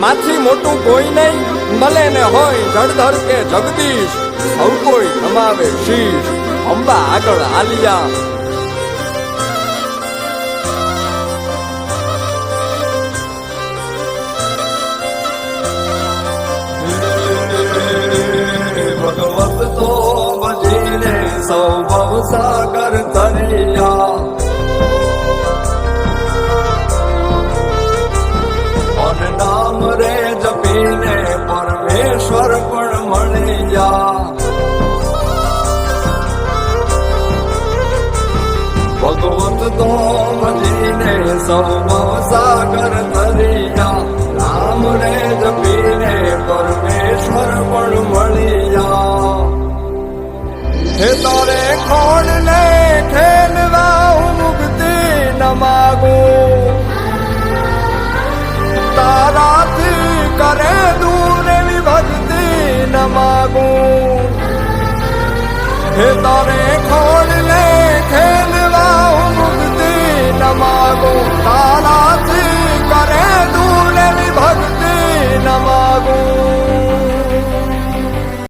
માથી મોટું કોઈ નહીં, મળે ને હોય જળધર કે જગદીશ, સૌ કોઈ નમાવે શીશ, અંબા આગળ આલિયા. ભગવત તો ભજીને સૌ ભવ સાગર તરિયા, અને નામ રે જપીને પરમેશ્વર પણ મળ્યા. ભગવત તો ભજીને સૌ ભવ સાગર તરિયા, નામ રે જપીને પરમેશ્વર પણ મળ્યા. હે તારે ખોડ ને ખેલવા હું મુક્તિ ન માગું, તારાથી કરે દૂર એવી ભક્તિ ન માગું. હે તારે ખોડ